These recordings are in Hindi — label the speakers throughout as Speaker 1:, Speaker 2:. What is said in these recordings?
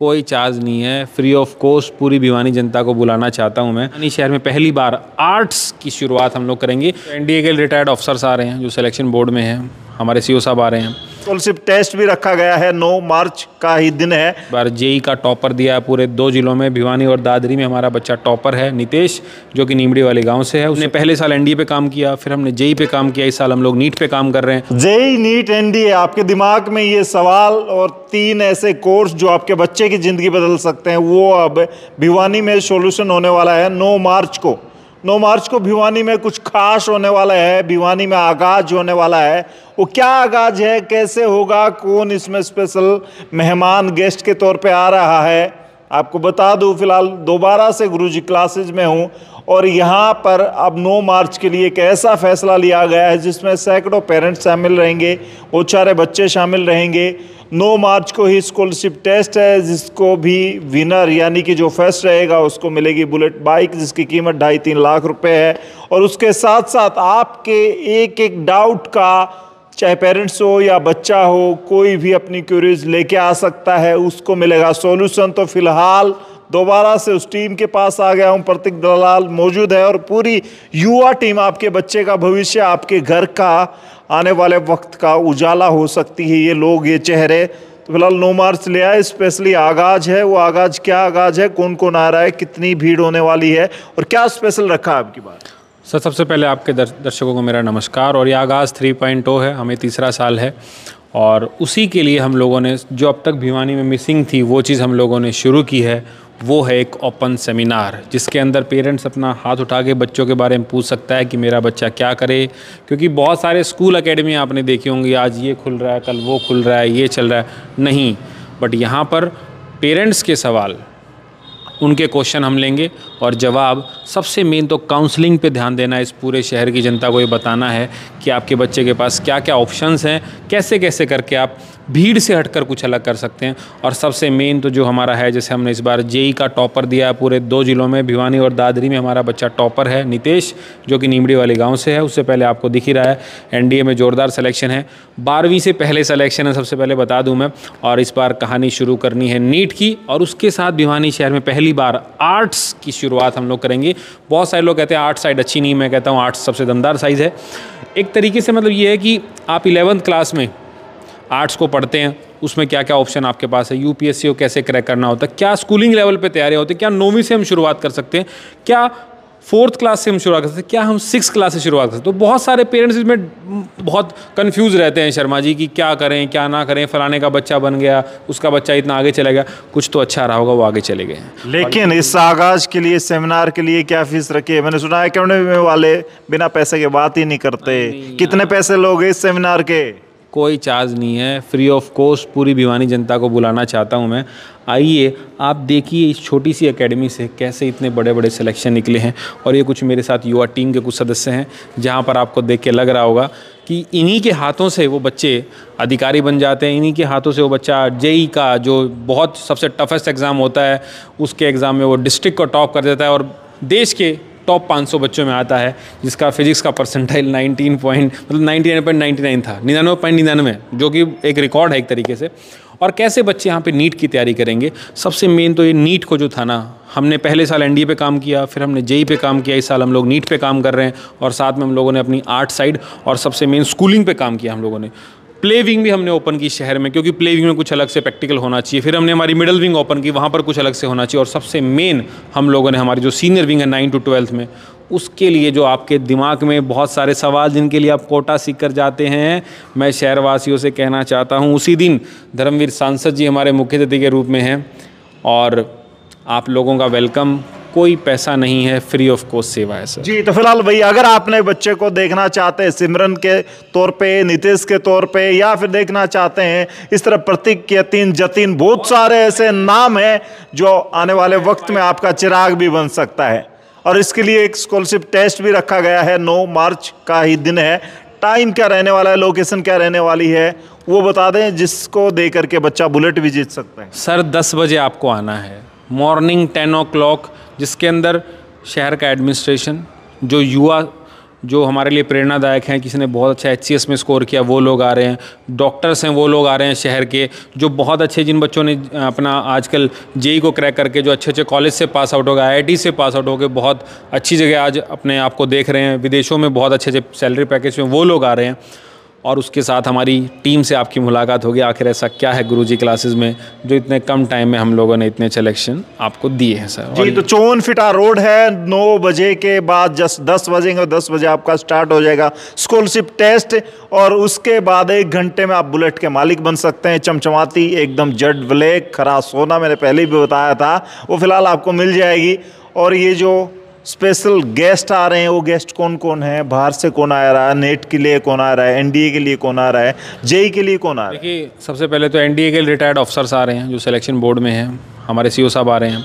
Speaker 1: कोई चार्ज नहीं है, फ्री ऑफ कॉस्ट पूरी भिवानी जनता को बुलाना चाहता हूं मैं। भिवानी शहर में पहली बार आर्ट्स की शुरुआत हम लोग करेंगे। एनडीए के रिटायर्ड ऑफिसर्स आ रहे हैं जो सिलेक्शन बोर्ड में हैं, हमारे सीओ साहब आ रहे हैं।
Speaker 2: स्कॉलरशिप टेस्ट भी रखा गया है, 9 मार्च का ही दिन है।
Speaker 1: बार जेई का टॉपर दिया है पूरे 2 जिलों में, भिवानी और दादरी में हमारा बच्चा टॉपर है नितेश, जो कि नीमड़ी वाले गांव से है। उसने पहले साल एनडीए पे काम किया, फिर हमने जेई पे काम किया, इस साल हम लोग नीट पे काम कर रहे हैं।
Speaker 2: जेई, नीट, एनडीए, आपके दिमाग में ये सवाल और 3 ऐसे कोर्स जो आपके बच्चे की जिंदगी बदल सकते हैं, वो अब भिवानी में सॉल्यूशन होने वाला है 9 मार्च को। 9 मार्च को भिवानी में कुछ खास होने वाला है, भिवानी में आगाज होने वाला है। वो क्या आगाज है, कैसे होगा, कौन इसमें स्पेशल मेहमान गेस्ट के तौर पे आ रहा है, आपको बता दूं। फिलहाल दोबारा से गुरुजी क्लासेज में हूं और यहाँ पर अब 9 मार्च के लिए एक ऐसा फैसला लिया गया है जिसमें सैकड़ों पेरेंट्स शामिल रहेंगे, वो सारे बच्चे शामिल रहेंगे। 9 मार्च को ही स्कॉलरशिप टेस्ट है, जिसको भी विनर यानी कि जो फर्स्ट रहेगा उसको मिलेगी बुलेट बाइक, जिसकी कीमत 2.5-3 लाख रुपए है। और उसके साथ साथ आपके एक एक डाउट का, चाहे पेरेंट्स हो या बच्चा हो, कोई भी अपनी क्यूरीज लेके आ सकता है, उसको मिलेगा सॉल्यूशन। तो फिलहाल दोबारा से उस टीम के पास आ गया हूं, प्रतीक दलाल मौजूद है और पूरी युवा टीम आपके बच्चे का भविष्य, आपके घर का आने वाले वक्त का उजाला हो सकती है। ये लोग, ये चेहरे। तो फिलहाल 9 मार्च ले आए, स्पेशली आगाज है। वो आगाज क्या आगाज है, कौन कौन आ रहा है, कितनी भीड़ होने वाली है और क्या स्पेशल रखा है आपकी बात?
Speaker 1: सर, सबसे पहले आपके दर्शकों को मेरा नमस्कार। और ये आगाज़ 3.0 है, हमें तीसरा साल है और उसी के लिए हम लोगों ने जो अब तक भिवानी में मिसिंग थी वो चीज़ हम लोगों ने शुरू की है। वो है एक ओपन सेमिनार, जिसके अंदर पेरेंट्स अपना हाथ उठा के बच्चों के बारे में पूछ सकता है कि मेरा बच्चा क्या करे। क्योंकि बहुत सारे स्कूल अकेडमी आपने देखी होंगी, आज ये खुल रहा है, कल वो खुल रहा है, ये चल रहा है, नहीं। बट यहाँ पर पेरेंट्स के सवाल, उनके क्वेश्चन हम लेंगे और जवाब, सबसे मेन तो काउंसलिंग पे ध्यान देना है। इस पूरे शहर की जनता को ये बताना है कि आपके बच्चे के पास क्या क्या ऑप्शंस हैं, कैसे कैसे करके आप भीड़ से हटकर कुछ अलग कर सकते हैं। और सबसे मेन तो जो हमारा है, जैसे हमने इस बार जेई का टॉपर दिया है पूरे 2 जिलों में, भिवानी और दादरी में हमारा बच्चा टॉपर है नितेश, जो कि नीमड़ी वाले गांव से है। उससे पहले आपको दिख ही रहा है एनडीए में ज़ोरदार सिलेक्शन है, 12वीं से पहले सिलेक्शन है, सबसे पहले बता दूं मैं। और इस बार कहानी शुरू करनी है नीट की, और उसके साथ भिवानी शहर में पहली बार आर्ट्स की शुरुआत हम लोग करेंगे। बहुत सारे लोग कहते हैं आर्ट्स साइड अच्छी नहीं, मैं कहता हूँ आर्ट्स सबसे दमदार साइज़ है। एक तरीके से मतलब ये है कि आप 11th क्लास में आर्ट्स को पढ़ते हैं, उसमें क्या क्या ऑप्शन आपके पास है, यूपीएससी को कैसे क्रैक करना होता है, क्या स्कूलिंग लेवल पे तैयारी होती है, क्या 9वीं से हम शुरुआत कर सकते हैं, क्या 4th क्लास से हम शुरुआत कर सकते हैं, क्या हम 6th क्लास से शुरुआत कर सकते हैं। तो बहुत सारे पेरेंट्स इसमें बहुत कंफ्यूज रहते हैं शर्मा जी, कि क्या करें क्या ना करें, फलाने का बच्चा बन गया, उसका बच्चा इतना आगे चला गया, कुछ तो अच्छा रहा होगा, वो आगे चले गए हैं।
Speaker 2: लेकिन इस आगाज के लिए, सेमिनार के लिए क्या फीस रखी है? मैंने सुना है अकेडमी वाले बिना पैसे के बात ही नहीं करते। कितने पैसे लोगे इस सेमिनार के?
Speaker 1: कोई चार्ज नहीं है, फ्री ऑफ कॉस्ट पूरी भिवानी जनता को बुलाना चाहता हूं मैं। आइए आप देखिए इस छोटी सी एकेडमी से कैसे इतने बड़े बड़े सिलेक्शन निकले हैं। और ये कुछ मेरे साथ युवा टीम के कुछ सदस्य हैं, जहां पर आपको देख के लग रहा होगा कि इन्हीं के हाथों से वो बच्चे अधिकारी बन जाते हैं, इन्हीं के हाथों से वो बच्चा जेई का जो बहुत सबसे टफेस्ट एग्ज़ाम होता है, उसके एग्ज़ाम में वो डिस्ट्रिक्ट को टॉप कर देता है और देश के टॉप 500 बच्चों में आता है, जिसका फिजिक्स का परसेंटाइल 99.99 था, 99.99, जो कि एक रिकॉर्ड है एक तरीके से। और कैसे बच्चे यहाँ पे नीट की तैयारी करेंगे, सबसे मेन तो ये नीट को जो था ना, हमने पहले साल एनडीए पे काम किया, फिर हमने जेई पे काम किया, इस साल हम लोग नीट पे काम कर रहे हैं। और साथ में हम लोगों ने अपनी आर्ट साइड और सबसे मेन स्कूलिंग पे काम किया हम लोगों ने। प्ले विंग भी हमने ओपन की शहर में, क्योंकि प्ले विंग में कुछ अलग से प्रैक्टिकल होना चाहिए। फिर हमने हमारी मिडिल विंग ओपन की, वहाँ पर कुछ अलग से होना चाहिए। और सबसे मेन हम लोगों ने हमारी जो सीनियर विंग है 9 to 12 में, उसके लिए जो आपके दिमाग में बहुत सारे सवाल जिनके लिए आप कोटा सीख कर जाते हैं, मैं शहरवासियों से कहना चाहता हूँ, उसी दिन धर्मवीर सांसद जी हमारे मुख्य अतिथि के रूप में हैं और आप लोगों का वेलकम। कोई पैसा नहीं है, फ्री ऑफ कॉस्ट सेवा है सर
Speaker 2: जी। तो फिलहाल भैया, अगर आपने बच्चे को देखना चाहते हैं सिमरन के तौर पे, नीतीश के तौर पे, या फिर देखना चाहते हैं इस तरह प्रतीक, यतीन, जतीन, बहुत सारे ऐसे नाम हैं जो आने वाले वक्त में आपका चिराग भी बन सकता है। और इसके लिए एक स्कॉलरशिप टेस्ट भी रखा गया है, 9 मार्च का ही दिन है। टाइम क्या रहने वाला है, लोकेशन क्या रहने वाली है, वो बता दें, जिसको दे करके बच्चा बुलेट भी जीत सकता है।
Speaker 1: सर 10 बजे आपको आना है, मॉर्निंग 10 o'clock, जिसके अंदर शहर का एडमिनिस्ट्रेशन, जो युवा जो हमारे लिए प्रेरणादायक हैं। किसी ने बहुत अच्छा HCS में स्कोर किया, वो लोग आ रहे हैं। डॉक्टर्स हैं, वो लोग आ रहे हैं शहर के, जो बहुत अच्छे, जिन बच्चों ने अपना आजकल JEE को क्रैक करके जो अच्छे अच्छे कॉलेज से पास आउट हो गए, IIT से पास आउट हो गए, बहुत अच्छी जगह आज अपने आप को देख रहे हैं, विदेशों में बहुत अच्छे अच्छे सैलरी पैकेज में वो लोग आ रहे हैं। और उसके साथ हमारी टीम से आपकी मुलाकात होगी। आखिर ऐसा क्या है गुरुजी क्लासेस में जो इतने कम टाइम में हम लोगों ने इतने सिलेक्शन आपको दिए हैं सर?
Speaker 2: जी, तो 54 फीटा रोड है। 9 बजे के बाद जस्ट 10 बजेंगे, 10 बजे आपका स्टार्ट हो जाएगा स्कॉलरशिप टेस्ट, और उसके बाद 1 घंटे में आप बुलेट के मालिक बन सकते हैं। चमचमाती एकदम जेट ब्लैक खरा सोना, मैंने पहले भी बताया था, वो फिलहाल आपको मिल जाएगी। और ये जो स्पेशल गेस्ट आ रहे हैं, वो गेस्ट कौन कौन है, बाहर से कौन आ रहा है, नेट के लिए कौन आ रहा है, NDA के लिए कौन आ रहा है, JEE के लिए कौन आ रहा है?
Speaker 1: देखिए, सबसे पहले तो NDA के रिटायर्ड ऑफिसर्स आ रहे हैं जो सिलेक्शन बोर्ड में हैं, हमारे CO साहब आ रहे हैं।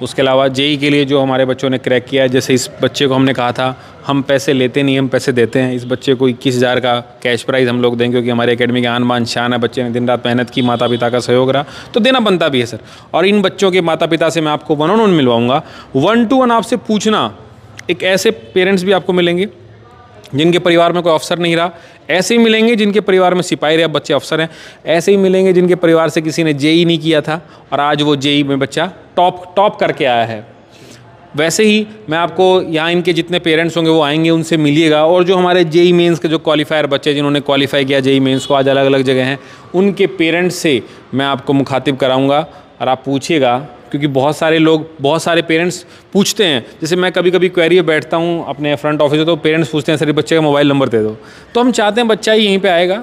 Speaker 1: उसके अलावा JEE के लिए जो हमारे बच्चों ने क्रैक किया है, जैसे इस बच्चे को हमने कहा था हम पैसे लेते नहीं, हम पैसे देते हैं। इस बच्चे को 21,000 का कैश प्राइज़ हम लोग देंगे, क्योंकि हमारे एकेडमी के आन बान शान है। बच्चे ने दिन रात मेहनत की, माता पिता का सहयोग रहा, तो देना बनता भी है सर। और इन बच्चों के माता पिता से मैं आपको 1-on-1 मिलवाऊंगा। 1-to-1 आपसे पूछना, एक ऐसे पेरेंट्स भी आपको मिलेंगे जिनके परिवार में कोई अफसर नहीं रहा, ऐसे ही मिलेंगे जिनके परिवार में सिपाही रहे, बच्चे अफसर हैं, ऐसे ही मिलेंगे जिनके परिवार से किसी ने JEE नहीं किया था और आज वो JEE में बच्चा टॉप करके आया है। वैसे ही मैं आपको यहाँ इनके जितने पेरेंट्स होंगे वो आएंगे, उनसे मिलिएगा। और जो हमारे JEE मेंस के जो क्वालिफायर बच्चे जिन्होंने क्वालिफाई किया JEE मेंस को, आज अलग अलग जगह हैं, उनके पेरेंट्स से मैं आपको मुखातिब कराऊँगा और आप पूछिएगा, क्योंकि बहुत सारे लोग, बहुत सारे पेरेंट्स पूछते हैं। जैसे मैं कभी कभी क्वेरी में बैठता हूँ अपने फ्रंट ऑफिस में, तो पेरेंट्स पूछते हैं सर बच्चे का मोबाइल नंबर दे दो, तो हम चाहते हैं बच्चा ही यहीं पे आएगा।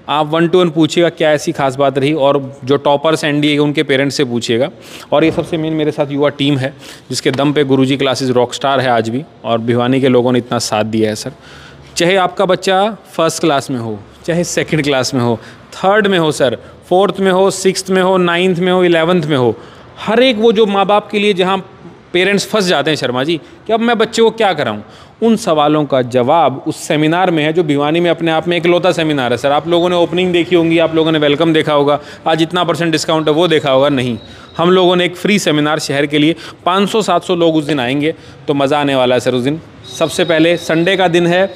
Speaker 1: आप 1-to-1 पूछिएगा क्या ऐसी खास बात रही, और जो टॉपर्स NDA के उनके पेरेंट्स से पूछिएगा। और ये सबसे मेन मेरे साथ युवा टीम है जिसके दम पे गुरुजी क्लासेस रॉकस्टार है आज भी, और भिवानी के लोगों ने इतना साथ दिया है सर। चाहे आपका बच्चा 1st क्लास में हो, चाहे 2nd क्लास में हो, 3rd में हो सर, 4th में हो, 6th में हो, 9th में हो, 11th में हो, हर एक वो जो माँ बाप के लिए जहाँ पेरेंट्स फंस जाते हैं शर्मा जी कि अब मैं बच्चे को क्या कराऊँ, उन सवालों का जवाब उस सेमिनार में है, जो भिवानी में अपने आप में इकलौता सेमिनार है सर। आप लोगों ने ओपनिंग देखी होंगी, आप लोगों ने वेलकम देखा होगा, आज इतना % डिस्काउंट है वो देखा होगा, नहीं, हम लोगों ने एक फ्री सेमिनार शहर के लिए 500-700 लोग उस दिन आएंगे, तो मज़ा आने वाला है सर उस दिन। सबसे पहले संडे का दिन है,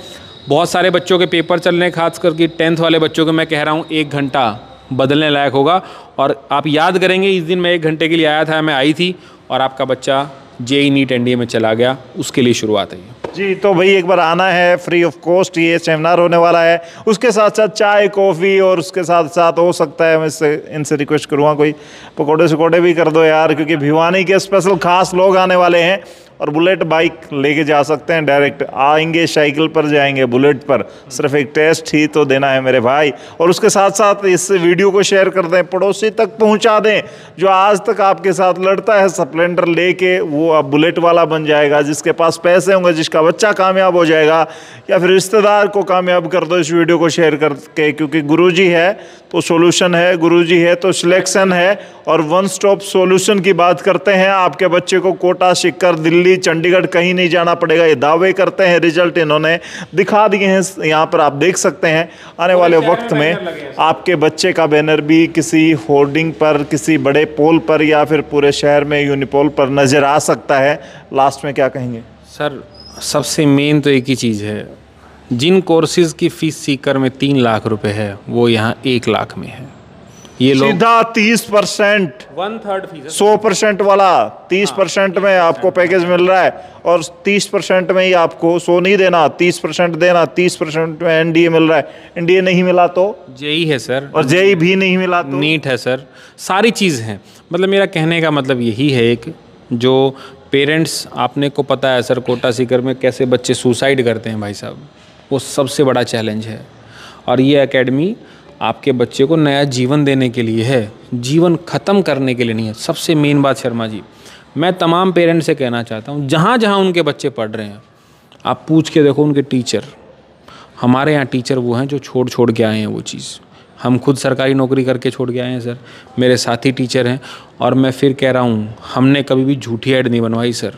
Speaker 1: बहुत सारे बच्चों के पेपर चल रहे हैं, खास करके 10th वाले बच्चों के मैं कह रहा हूँ 1 घंटा बदलने लायक होगा। और आप याद करेंगे इस दिन मैं 1 घंटे के लिए आया था, मैं आई थी, और आपका बच्चा JEE NEET NDA में चला गया, उसके लिए शुरुआत है
Speaker 2: जी। तो भाई एक बार आना है, फ्री ऑफ कॉस्ट ये सेमिनार होने वाला है। उसके साथ साथ चाय कॉफ़ी, और उसके साथ साथ हो सकता है मैं इनसे रिक्वेस्ट करूँगा कोई पकौड़े शकौड़े भी कर दो यार, क्योंकि भिवानी के स्पेशल खास लोग आने वाले हैं। और बुलेट बाइक लेके जा सकते हैं, डायरेक्ट आएंगे, साइकिल पर जाएंगे, बुलेट पर, सिर्फ एक टेस्ट ही तो देना है मेरे भाई। और उसके साथ साथ इस वीडियो को शेयर कर दें, पड़ोसी तक पहुंचा दें। जो आज तक आपके साथ लड़ता है स्प्लेंडर लेके, वो अब बुलेट वाला बन जाएगा। जिसके पास पैसे होंगे, जिसका बच्चा कामयाब हो जाएगा, या फिर रिश्तेदार को कामयाब कर दो इस वीडियो को शेयर करके, क्योंकि गुरुजी है तो सॉल्यूशन है, गुरुजी है तो सिलेक्शन है। और 1 स्टॉप सॉल्यूशन की बात करते हैं। आपके बच्चे को कोटा, सीकर, दिल्ली, चंडीगढ़ कहीं नहीं जाना पड़ेगा, ये दावे करते हैं। रिजल्ट इन्होंने दिखा दिए हैं, यहाँ पर आप देख सकते हैं। आने वाले वक्त में आपके बच्चे का बैनर भी किसी होर्डिंग पर, किसी बड़े पोल पर, या फिर पूरे शहर में यूनिपोल पर नज़र आ सकता है। लास्ट में क्या कहेंगे
Speaker 1: सर? सबसे मेन तो एक ही चीज़ है, जिन कोर्सेज़ की फ़ीस सीकर में 3 लाख रुपए है, वो यहाँ 1 लाख में है। ये लोग
Speaker 2: सीधा 30%,
Speaker 1: 1/3 फीस,
Speaker 2: 100% वाला 30% में आपको पैकेज मिल रहा है। और 30% में ही आपको 100 नहीं देना, 30% देना। 30% में NDA मिल रहा है, NDA नहीं मिला तो
Speaker 1: JEE है सर,
Speaker 2: और JEE भी नहीं मिला तो
Speaker 1: NEET है सर, सारी चीज़ हैं। मतलब मेरा कहने का मतलब यही है, एक जो पेरेंट्स, आपने को पता है सर कोटा सीकर में कैसे बच्चे सुसाइड करते हैं भाई साहब, वो सबसे बड़ा चैलेंज है। और ये एकेडमी आपके बच्चे को नया जीवन देने के लिए है, जीवन ख़त्म करने के लिए नहीं है। सबसे मेन बात शर्मा जी, मैं तमाम पेरेंट्स से कहना चाहता हूँ, जहाँ जहाँ उनके बच्चे पढ़ रहे हैं, आप पूछ के देखो उनके टीचर। हमारे यहाँ टीचर वो हैं जो छोड़ के आए हैं वो चीज़। हम खुद सरकारी नौकरी करके छोड़ के आए हैं सर, मेरे साथी टीचर हैं। और मैं फिर कह रहा हूँ, हमने कभी भी झूठी ऐड नहीं बनवाई सर,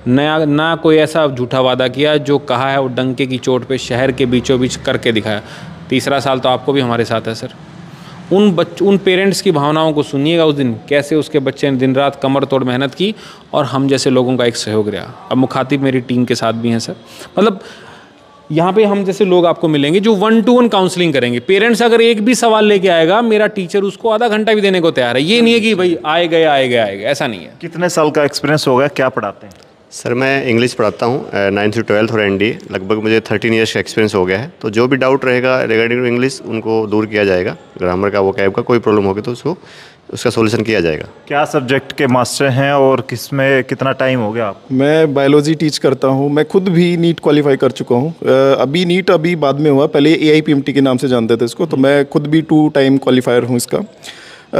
Speaker 1: ना कोई ऐसा झूठा वादा किया। जो कहा है वो डंके की चोट पे शहर के बीचों बीच करके दिखाया। 3रा साल तो आपको भी हमारे साथ है सर। उन पेरेंट्स की भावनाओं को सुनिएगा उस दिन, कैसे उसके बच्चे ने दिन रात कमर तोड़ मेहनत की, और हम जैसे लोगों का एक सहयोग रहा। अब मुखातिब मेरी टीम के साथ भी हैं सर। मतलब यहाँ पे हम जैसे लोग आपको मिलेंगे जो 1-to-1 काउंसलिंग करेंगे। पेरेंट्स अगर एक भी सवाल लेके आएगा, मेरा टीचर उसको आधा घंटा भी देने को तैयार है। ये नहीं है कि भाई आए गए, ऐसा नहीं है।
Speaker 2: कितने साल का एक्सपीरियंस हो गया, क्या पढ़ाते हैं?
Speaker 3: सर मैं इंग्लिश पढ़ाता हूँ 9th से 12th और एनडीए, लगभग मुझे 13 ईयर्स का एक्सपीरियंस हो गया है। तो जो भी डाउट रहेगा रिगार्डिंग इंग्लिश उनको दूर किया जाएगा, ग्रामर का वोकैब का कोई प्रॉब्लम होगी तो उसका सोल्यूशन किया जाएगा।
Speaker 2: क्या सब्जेक्ट के मास्टर हैं और किस में कितना टाइम हो गया आपको?
Speaker 4: मैं बायोलॉजी टीच करता हूँ। मैं खुद भी नीट क्वालिफाई कर चुका हूँ। अभी बाद में हुआ, पहले AIPMT के नाम से जानते थे इसको, तो मैं खुद भी 2 टाइम क्वालिफायर हूँ इसका।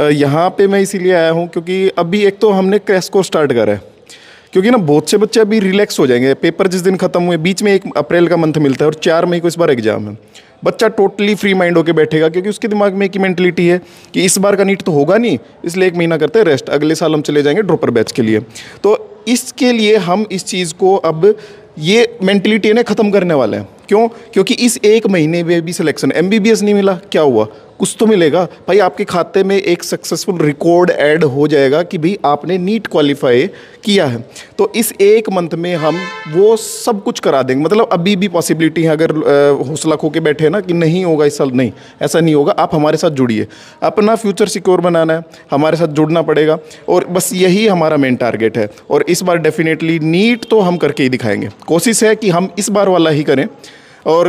Speaker 4: यहाँ पे मैं इसीलिए आया हूँ क्योंकि अभी एक तो हमने क्रैश कोर्स स्टार्ट करा है, क्योंकि ना बहुत से बच्चे अभी रिलैक्स हो जाएंगे। पेपर जिस दिन खत्म हुए, बीच में 1 अप्रैल का मंथ मिलता है और 4 मई को इस बार एग्जाम है। बच्चा टोटली फ्री माइंड होकर बैठेगा क्योंकि उसके दिमाग में एक ही मेंटलिटी है कि इस बार का नीट तो होगा नहीं, इसलिए 1 महीना करते हैं रेस्ट, अगले साल हम चले जाएंगे ड्रॉपर बैच के लिए। तो इसके लिए हम इस चीज़ को अब ये मेंटलिटी ने ख़त्म करने वाले हैं। क्यों? क्योंकि इस 1 महीने में भी सिलेक्शन, MBBS नहीं मिला, क्या हुआ? कुछ तो मिलेगा भाई। आपके खाते में एक सक्सेसफुल रिकॉर्ड ऐड हो जाएगा कि भाई आपने नीट क्वालिफाई किया है। तो इस 1 मंथ में हम वो सब कुछ करा देंगे। मतलब अभी भी पॉसिबिलिटी है, अगर हौसला खो के बैठे ना कि नहीं होगा इस साल, नहीं, ऐसा नहीं होगा। आप हमारे साथ जुड़िए, अपना फ्यूचर सिक्योर बनाना है, हमारे साथ जुड़ना पड़ेगा और बस यही हमारा मेन टारगेट है। और इस बार डेफिनेटली नीट तो हम करके ही दिखाएंगे। कोशिश है कि हम इस बार वाला ही करें और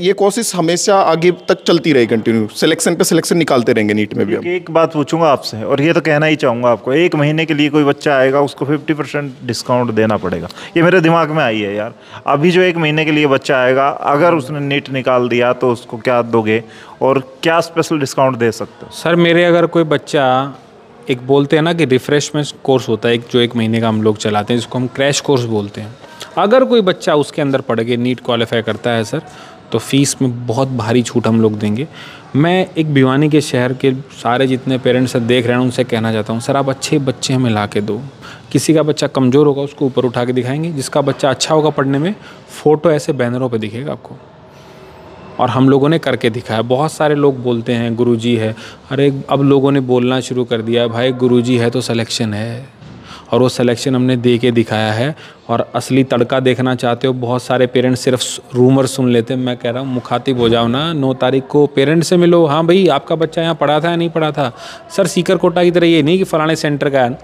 Speaker 4: ये कोशिश हमेशा आगे तक चलती रही, कंटिन्यू सिलेक्शन पे सिलेक्शन निकालते रहेंगे नीट में भी। हम
Speaker 2: एक बात पूछूंगा आपसे, और ये तो कहना ही चाहूँगा आपको, 1 महीने के लिए कोई बच्चा आएगा उसको 50% डिस्काउंट देना पड़ेगा। ये मेरे दिमाग में आई है यार। अभी जो 1 महीने के लिए बच्चा आएगा, अगर उसने नीट निकाल दिया तो उसको क्या दोगे और क्या स्पेशल डिस्काउंट दे सकते हो?
Speaker 1: सर मेरे अगर कोई बच्चा, एक बोलते हैं ना कि रिफ्रेशमेंट कोर्स होता है एक, जो 1 महीने का हम लोग चलाते हैं, जिसको हम क्रैश कोर्स बोलते हैं। अगर कोई बच्चा उसके अंदर पढ़ के नीट क्वालिफाई करता है सर, तो फीस में बहुत भारी छूट हम लोग देंगे। मैं एक भिवानी के शहर के सारे जितने पेरेंट्स देख रहे हैं उनसे कहना चाहता हूँ, सर आप अच्छे बच्चे हमें ला के दो। किसी का बच्चा कमज़ोर होगा उसको ऊपर उठा के दिखाएंगे, जिसका बच्चा अच्छा होगा पढ़ने में, फ़ोटो ऐसे बैनरों पे दिखेगा आपको। और हम लोगों ने करके दिखाया। बहुत सारे लोग बोलते हैं गुरुजी है, अरे अब लोगों ने बोलना शुरू कर दिया, भाई गुरुजी है तो सिलेक्शन है, और वो सिलेक्शन हमने दे के दिखाया है। और असली तड़का देखना चाहते हो, बहुत सारे पेरेंट्स सिर्फ रूमर सुन लेते हैं। मैं कह रहा हूँ मुखातिब हो जाओ ना, 9 तारीख को पेरेंट्स से मिलो। हाँ भाई आपका बच्चा यहाँ पढ़ा था या नहीं पढ़ा था? सर सीकर कोटा की तरह ये नहीं कि फलाने सेंटर का है,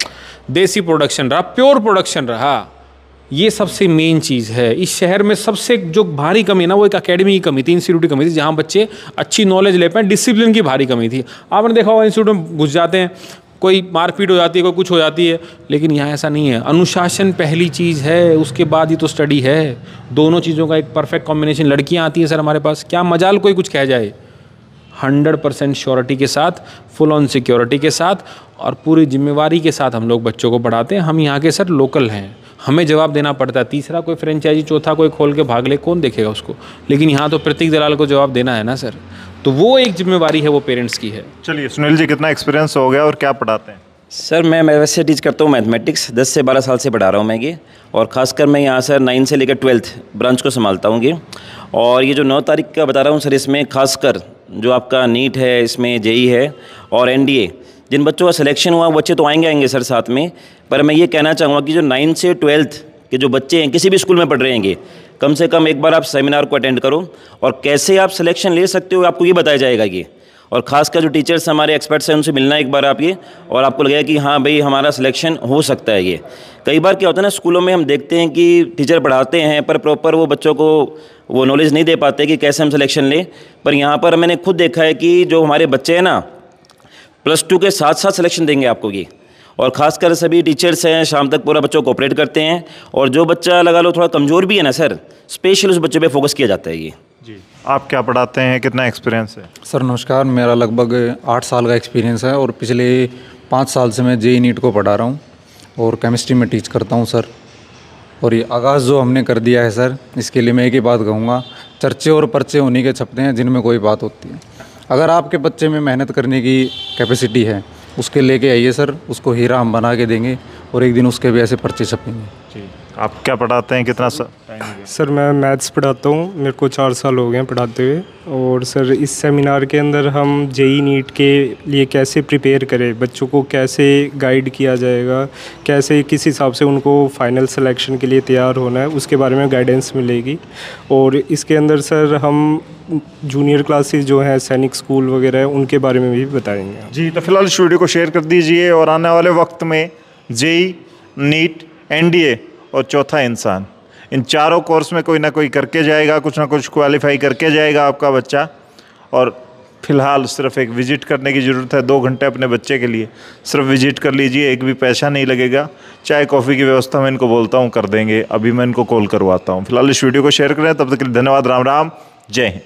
Speaker 1: देसी प्रोडक्शन रहा, प्योर प्रोडक्शन रहा। ये सबसे मेन चीज़ है। इस शहर में सबसे जो भारी कमी है ना, वो एक एकेडमी की कमी थी, इंस्टीट्यूट की कमी थी, जहाँ बच्चे अच्छी नॉलेज ले पाएँ। डिसिप्लिन की भारी कमी थी। आपने देखा होगा इंस्टीट्यूट में घुस जाते हैं, कोई मारपीट हो जाती है, कोई कुछ हो जाती है, लेकिन यहाँ ऐसा नहीं है। अनुशासन पहली चीज़ है, उसके बाद ही तो स्टडी है। दोनों चीज़ों का एक परफेक्ट कॉम्बिनेशन। लड़कियाँ आती हैं सर हमारे पास, क्या मजाल कोई कुछ कह जाए, 100% श्योरिटी के साथ, फुल ऑन सिक्योरिटी के साथ और पूरी जिम्मेवारी के साथ हम लोग बच्चों को पढ़ाते हैं। हम यहाँ के सर लोकल हैं, हमें जवाब देना पड़ता है। तीसरा कोई फ्रेंचाइजी, चौथा कोई खोल के भाग ले, कौन देखेगा उसको? लेकिन यहाँ तो प्रतीक दलाल को जवाब देना है ना सर, तो वो एक जिम्मेवारी है, वो पेरेंट्स की है।
Speaker 2: चलिए सुनील जी, कितना एक्सपीरियंस हो गया और क्या पढ़ाते हैं?
Speaker 5: सर मैं वैसे टीच करता हूँ मैथमेटिक्स, 10 से 12 साल से पढ़ा रहा हूँ मैं ये। और ख़ासकर मैं यहाँ सर 9 से लेकर 12th ब्रांच को संभालता हूँ ये। और ये जो 9 तारीख का बता रहा हूँ सर, इसमें खासकर जो आपका नीट है, इसमें जेई है और एनडीए, जिन बच्चों का सिलेक्शन हुआ बच्चे तो आएंगे सर साथ में। पर मैं ये कहना चाहूँगा कि जो 9 से 12th के जो बच्चे हैं, किसी भी स्कूल में पढ़ रहे हैं, कम से कम एक बार आप सेमिनार को अटेंड करो और कैसे आप सिलेक्शन ले सकते हो आपको ये बताया जाएगा ये। और ख़ासकर जो टीचर्स हमारे एक्सपर्ट्स हैं उनसे मिलना एक बार आप ये, और आपको लगेगा कि हाँ भाई हमारा सिलेक्शन हो सकता है ये। कई बार क्या होता है ना, स्कूलों में हम देखते हैं कि टीचर पढ़ाते हैं पर प्रॉपर वो बच्चों को वो नॉलेज नहीं दे पाते कि कैसे हम सिलेक्शन लें। पर यहाँ पर मैंने खुद देखा है कि जो हमारे बच्चे हैं ना, +2 के साथ साथ सिलेक्शन देंगे आपको ये। और ख़ासकर सभी टीचर्स हैं शाम तक पूरा बच्चों को कोऑपरेट करते हैं। और जो बच्चा लगा लो थोड़ा कमज़ोर भी है ना सर, स्पेशल उस बच्चे पे फोकस किया जाता है ये।
Speaker 2: जी, आप क्या पढ़ाते हैं, कितना एक्सपीरियंस है?
Speaker 6: सर नमस्कार, मेरा लगभग 8 साल का एक्सपीरियंस है और पिछले 5 साल से मैं जेई नीट को पढ़ा रहा हूँ और केमिस्ट्री में टीच करता हूँ सर। और ये आगाज़ जो हमने कर दिया है सर, इसके लिए मैं एक ही बात कहूँगा, चर्चे और पर्चे उन्हीं के छपते हैं जिनमें कोई बात होती है। अगर आपके बच्चे में मेहनत करने की कैपेसिटी है, उसके लेके आइए सर, उसको हीरा हम बना के देंगे और एक दिन उसके भी ऐसे पर्चे छपेंगे।
Speaker 2: जी, आप क्या पढ़ाते हैं, कितना
Speaker 7: सर मैं मैथ्स पढ़ाता हूँ, मेरे को 4 साल हो गए हैं पढ़ाते हुए। और सर इस सेमिनार के अंदर हम जेई नीट के लिए कैसे प्रिपेयर करें, बच्चों को कैसे गाइड किया जाएगा, कैसे किस हिसाब से उनको फाइनल सिलेक्शन के लिए तैयार होना है, उसके बारे में गाइडेंस मिलेगी। और इसके अंदर सर हम जूनियर क्लासेस जो हैं सैनिक स्कूल वगैरह उनके बारे में भी बताएंगे।
Speaker 2: जी, तो फिलहाल इस वीडियो को शेयर कर दीजिए और आने वाले वक्त में जेई, नीट, एनडीए और चौथा इंसान, इन चारों कोर्स में कोई ना कोई करके जाएगा, कुछ ना कुछ क्वालिफाई करके जाएगा आपका बच्चा। और फिलहाल सिर्फ एक विज़िट करने की ज़रूरत है, 2 घंटे अपने बच्चे के लिए सिर्फ विज़िट कर लीजिए, एक भी पैसा नहीं लगेगा। चाय कॉफ़ी की व्यवस्था मैं इनको बोलता हूँ कर देंगे, अभी मैं इनको कॉल करवाता हूँ। फिलहाल इस वीडियो को शेयर करें, तब तक के लिए धन्यवाद। राम राम, जय हिंद।